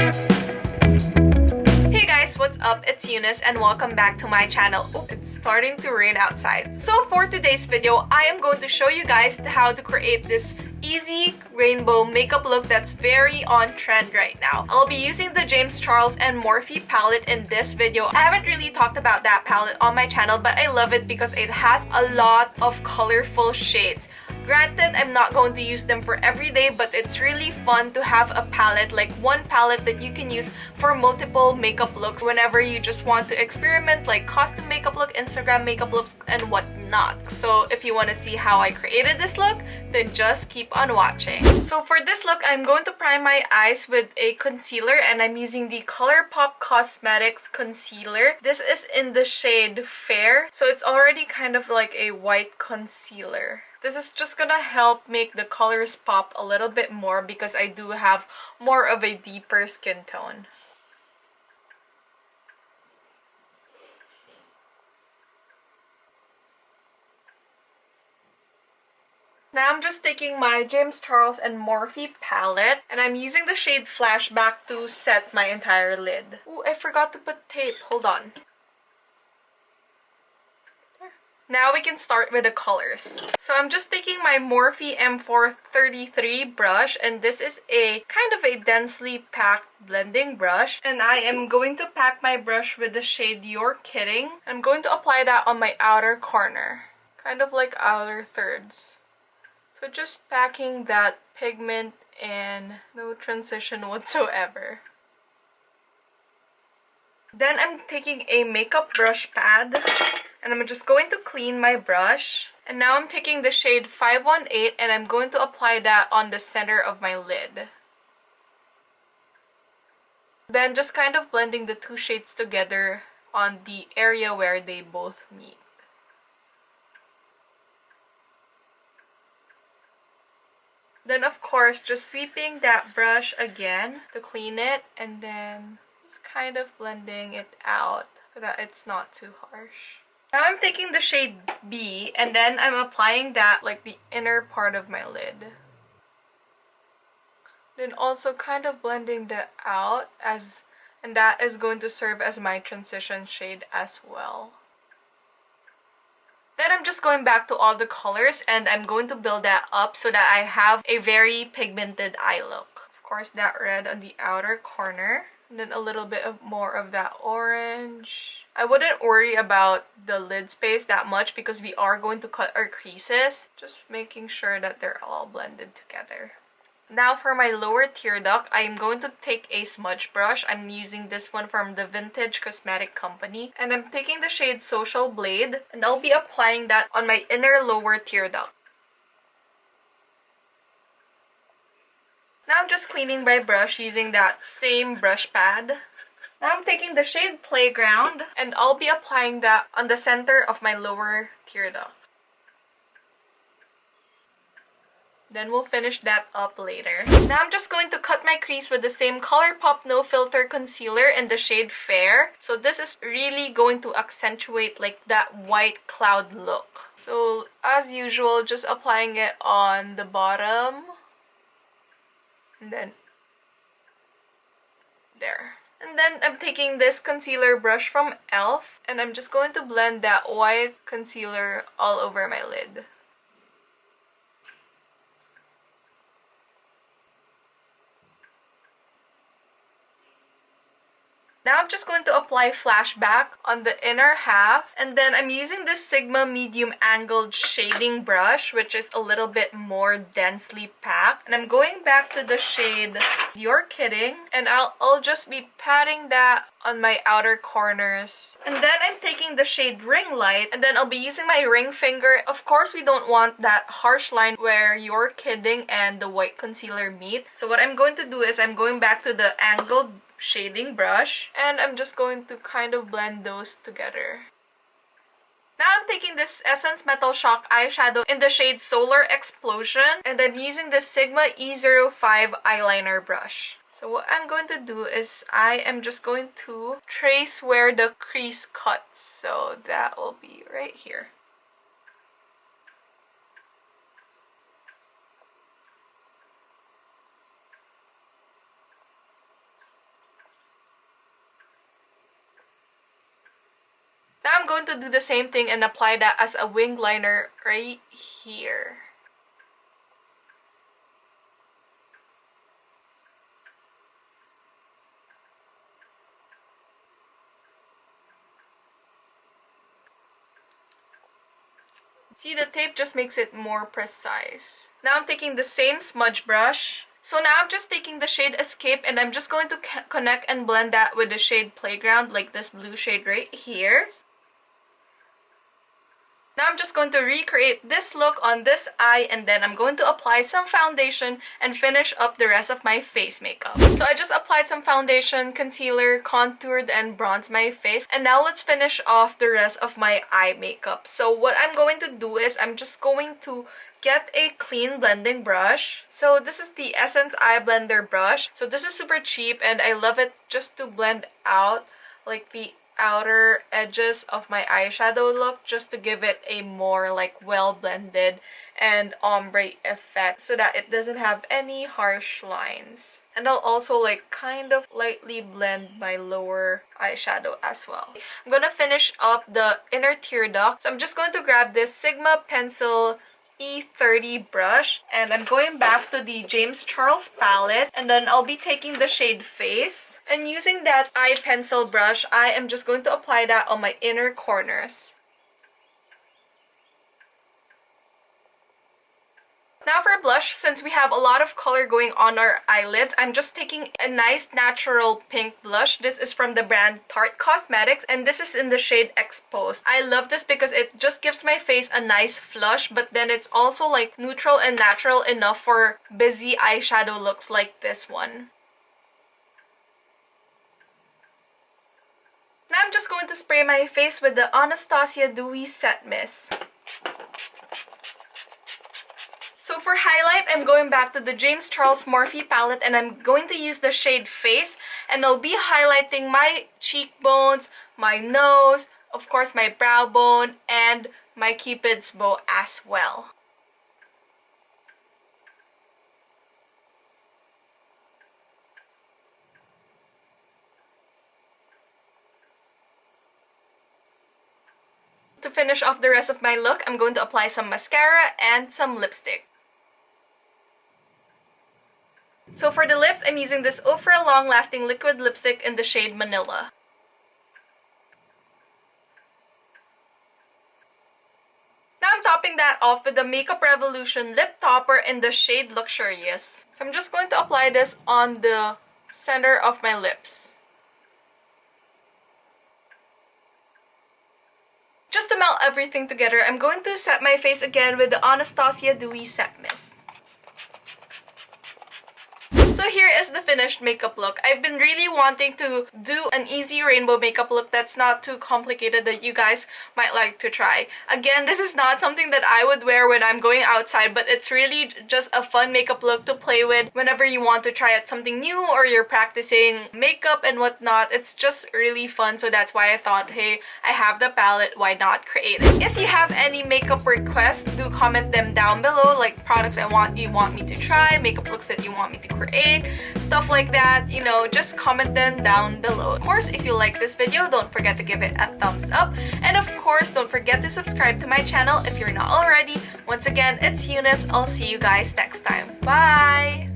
Hey guys, what's up? It's Eunice and welcome back to my channel. Oh, it's starting to rain outside. So for today's video, I am going to show you guys how to create this easy rainbow makeup look that's very on trend right now. I'll be using the James Charles and Morphe palette in this video. I haven't really talked about that palette on my channel, but I love it because it has a lot of colorful shades. Granted, I'm not going to use them for every day, but it's really fun to have a palette, like one palette that you can use for multiple makeup looks whenever you just want to experiment, like costume makeup look, Instagram makeup looks, and whatnot. So if you want to see how I created this look, then just keep on watching. So for this look, I'm going to prime my eyes with a concealer, and I'm using the ColourPop Cosmetics concealer. This is in the shade Fair, so it's already kind of like a white concealer. This is just gonna help make the colors pop a little bit more because I do have more of a deeper skin tone. Now I'm just taking my James Charles and Morphe palette, and I'm using the shade Flashback to set my entire lid. Ooh, I forgot to put tape. Hold on. Now we can start with the colors. So I'm just taking my Morphe M433 brush, and this is a kind of a densely packed blending brush. And I am going to pack my brush with the shade You're Kidding. I'm going to apply that on my outer corner, kind of like outer thirds. So just packing that pigment in, no transition whatsoever. Then I'm taking a makeup brush pad, and I'm just going to clean my brush. And now I'm taking the shade 518, and I'm going to apply that on the center of my lid. Then just kind of blending the two shades together on the area where they both meet. Then of course, just sweeping that brush again to clean it, and then just kind of blending it out so that it's not too harsh. Now I'm taking the shade B, and then I'm applying that like the inner part of my lid. Then also kind of blending that out, and that is going to serve as my transition shade as well. Then I'm just going back to all the colors, and I'm going to build that up so that I have a very pigmented eye look. Of course, that red on the outer corner, and then a little bit more of that orange. I wouldn't worry about the lid space that much because we are going to cut our creases. Just making sure that they're all blended together. Now for my lower tear duct, I am going to take a smudge brush. I'm using this one from the Vintage Cosmetic Company. And I'm taking the shade Social Blade, and I'll be applying that on my inner lower tear duct. Now I'm just cleaning my brush using that same brush pad. Now I'm taking the shade Playground, and I'll be applying that on the center of my lower tear duct. Then we'll finish that up later. Now I'm just going to cut my crease with the same ColourPop No Filter Concealer in the shade Fair. So this is really going to accentuate like that white cloud look. So as usual, just applying it on the bottom. And then there. And then I'm taking this concealer brush from e.l.f. and I'm just going to blend that white concealer all over my lid. Now I'm just going to apply Flashback on the inner half, and then I'm using this Sigma medium angled shading brush, which is a little bit more densely packed. And I'm going back to the shade You're Kidding, and I'll just be patting that on my outer corners. And then I'm taking the shade Ring Light, and then I'll be using my ring finger. Of course, we don't want that harsh line where You're Kidding and the white concealer meet. So what I'm going to do is I'm going back to the angled shading brush, and I'm just going to kind of blend those together. Now I'm taking this Essence Metal Shock eyeshadow in the shade Solar Explosion, and I'm using the Sigma E05 eyeliner brush. So what I'm going to do is I am just going to trace where the crease cuts. So that will be right here. Now I'm going to do the same thing and apply that as a wing liner right here. See, the tape just makes it more precise. Now I'm taking the same smudge brush. So now I'm just taking the shade Escape and I'm just going to connect and blend that with the shade Playground, like this blue shade right here. Now I'm just going to recreate this look on this eye, and then I'm going to apply some foundation and finish up the rest of my face makeup. So I just applied some foundation, concealer, contoured, and bronzed my face. And now let's finish off the rest of my eye makeup. So what I'm going to do is I'm just going to get a clean blending brush. So this is the Essence Eye Blender brush. So this is super cheap and I love it just to blend out like the outer edges of my eyeshadow look, just to give it a more like well blended and ombre effect so that it doesn't have any harsh lines. And I'll also like kind of lightly blend my lower eyeshadow as well. I'm gonna finish up the inner tear duct. So I'm just going to grab this Sigma Pencil E30 brush and I'm going back to the James Charles palette, and then I'll be taking the shade Face, and using that eye pencil brush I am just going to apply that on my inner corners. Now for blush, since we have a lot of color going on our eyelids, I'm just taking a nice natural pink blush. This is from the brand Tarte Cosmetics and this is in the shade Exposed. I love this because it just gives my face a nice flush, but then it's also like neutral and natural enough for busy eyeshadow looks like this one. Now I'm just going to spray my face with the Anastasia Dewy Set Mist. So for highlight, I'm going back to the James Charles Morphe palette and I'm going to use the shade Face, and I'll be highlighting my cheekbones, my nose, of course my brow bone, and my Cupid's bow as well. To finish off the rest of my look, I'm going to apply some mascara and some lipstick. So for the lips, I'm using this Ultra Long Lasting Liquid Lipstick in the shade Manila. Now I'm topping that off with the Makeup Revolution Lip Topper in the shade Luxurious. So I'm just going to apply this on the center of my lips. Just to melt everything together, I'm going to set my face again with the Anastasia Dewy Set Mist. So here is the finished makeup look. I've been really wanting to do an easy rainbow makeup look that's not too complicated that you guys might like to try. Again, this is not something that I would wear when I'm going outside, but it's really just a fun makeup look to play with whenever you want to try out something new or you're practicing makeup and whatnot. It's just really fun, so that's why I thought, hey, I have the palette, why not create it? If you have any makeup requests, do comment them down below, like products you want me to try, makeup looks that you want me to create, stuff like that, you know, just comment them down below. Of course, if you like this video, don't forget to give it a thumbs up. And of course, don't forget to subscribe to my channel if you're not already. Once again, it's Eunice. I'll see you guys next time. Bye!